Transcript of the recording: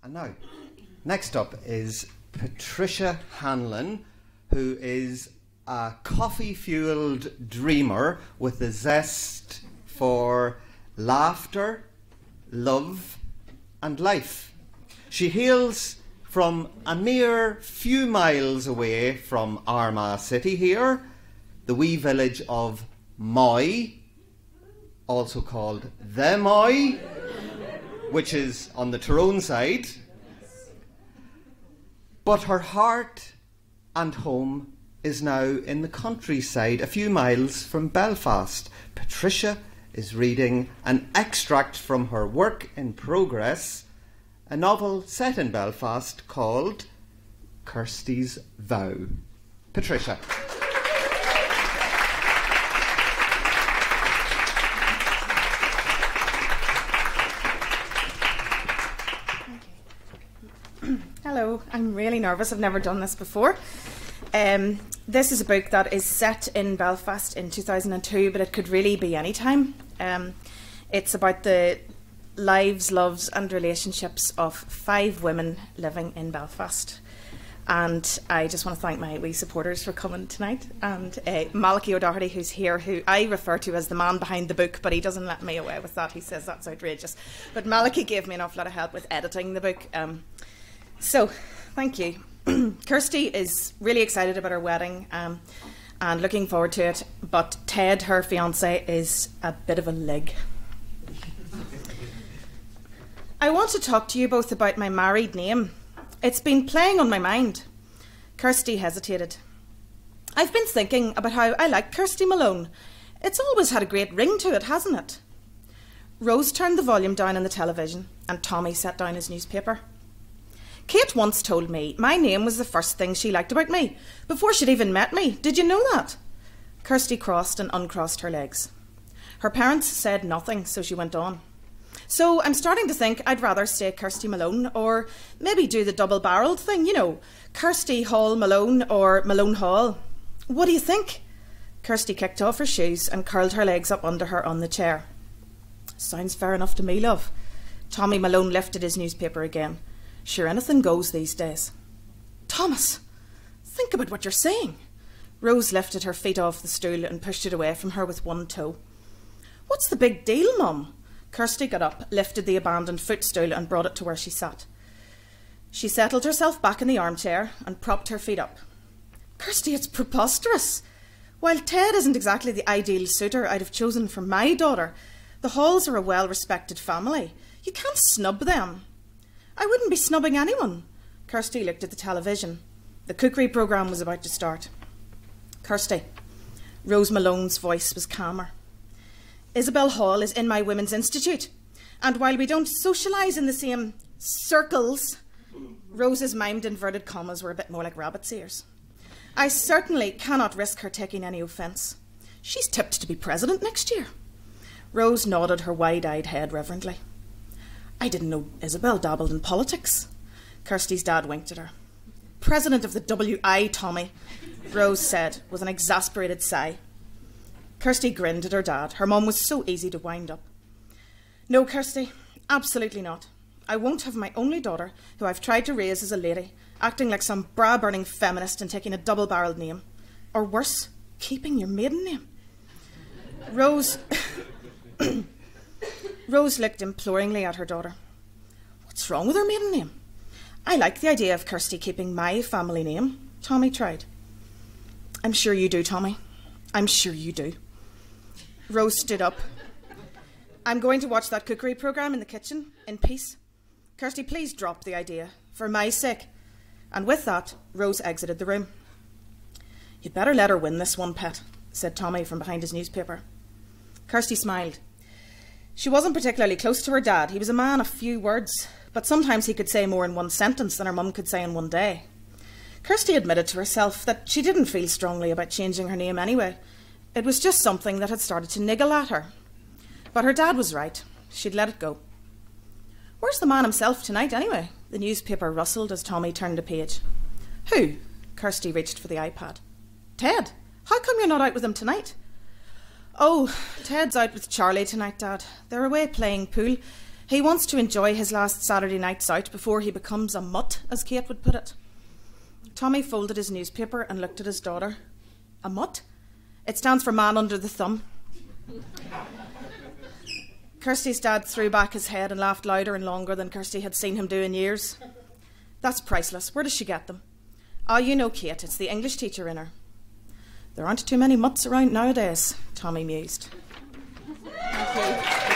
And now, next up is Patricia Hanlon, who is a coffee-fueled dreamer with a zest for laughter, love and life. She hails from a mere few miles away from Armagh city here, the wee village of Moy, also called the Moy, which is on the Tyrone side. But her heart and home is now in the countryside, a few miles from Belfast. Patricia is reading an extract from her work in progress, a novel set in Belfast called Kirsty's Vow. Patricia. Hello, I'm really nervous. I've never done this before. This is a book that is set in Belfast in 2002, but it could really be any time. It's about the lives, loves and relationships of 5 women living in Belfast. And I just want to thank my wee supporters for coming tonight. And Malachy O'Doherty, who's here, who I refer to as the man behind the book, but he doesn't let me away with that. He says that's outrageous. But Malachy gave me an awful lot of help with editing the book. So, thank you. Kirsty is really excited about her wedding and looking forward to it. But Ted, her fiancé, is a bit of a lig. I want to talk to you both about my married name. It's been playing on my mind. Kirsty hesitated. I've been thinking about how I like Kirsty Malone. It's always had a great ring to it, hasn't it? Rose turned the volume down on the television and Tommy set down his newspaper. Kate once told me my name was the first thing she liked about me, before she'd even met me. Did you know that? Kirsty crossed and uncrossed her legs. Her parents said nothing, so she went on. So I'm starting to think I'd rather stay Kirsty Malone, or maybe do the double-barrelled thing, you know, Kirsty Hall Malone or Malone Hall. What do you think? Kirsty kicked off her shoes and curled her legs up under her on the chair. Sounds fair enough to me, love. Tommy Malone lifted his newspaper again. Sure, anything goes these days. Thomas, think about what you're saying. Rose lifted her feet off the stool and pushed it away from her with one toe. What's the big deal, Mum? Kirsty got up, lifted the abandoned footstool and brought it to where she sat. She settled herself back in the armchair and propped her feet up. Kirsty, it's preposterous. While Ted isn't exactly the ideal suitor I'd have chosen for my daughter, the Halls are a well-respected family. You can't snub them. I wouldn't be snubbing anyone. Kirsty looked at the television. The cookery programme was about to start. Kirsty. Rose Malone's voice was calmer. Isabel Hall is in my Women's Institute, and while we don't socialise in the same circles, Rose's mimed inverted commas were a bit more like rabbit's ears. I certainly cannot risk her taking any offence. She's tipped to be president next year. Rose nodded her wide-eyed head reverently. I didn't know Isabel dabbled in politics. Kirsty's dad winked at her. President of the WI, Tommy, Rose said with an exasperated sigh. Kirsty grinned at her dad. Her mum was so easy to wind up. No, Kirsty, absolutely not. I won't have my only daughter, who I've tried to raise as a lady, acting like some bra-burning feminist and taking a double-barrelled name. Or worse, keeping your maiden name. Rose looked imploringly at her daughter. What's wrong with her maiden name? I like the idea of Kirsty keeping my family name, Tommy tried. I'm sure you do, Tommy. I'm sure you do. Rose stood up. I'm going to watch that cookery programme in the kitchen, in peace. Kirsty, please drop the idea, for my sake. And with that, Rose exited the room. You'd better let her win this one, pet, said Tommy from behind his newspaper. Kirsty smiled. She wasn't particularly close to her dad. He was a man of few words, but sometimes he could say more in one sentence than her mum could say in one day. Kirsty admitted to herself that she didn't feel strongly about changing her name anyway. It was just something that had started to niggle at her. But her dad was right. She'd let it go. Where's the man himself tonight, anyway? The newspaper rustled as Tommy turned a page. Who? Kirsty reached for the iPad. Ted. How come you're not out with him tonight? Oh, Ted's out with Charlie tonight, Dad. They're away playing pool. He wants to enjoy his last Saturday nights out before he becomes a mutt, as Kate would put it. Tommy folded his newspaper and looked at his daughter. A mutt? It stands for man under the thumb. Kirsty's dad threw back his head and laughed louder and longer than Kirsty had seen him do in years. That's priceless. Where does she get them? Ah, you know, Kate, it's the English teacher in her. There aren't too many mutts around nowadays, Tommy mused. Thank you.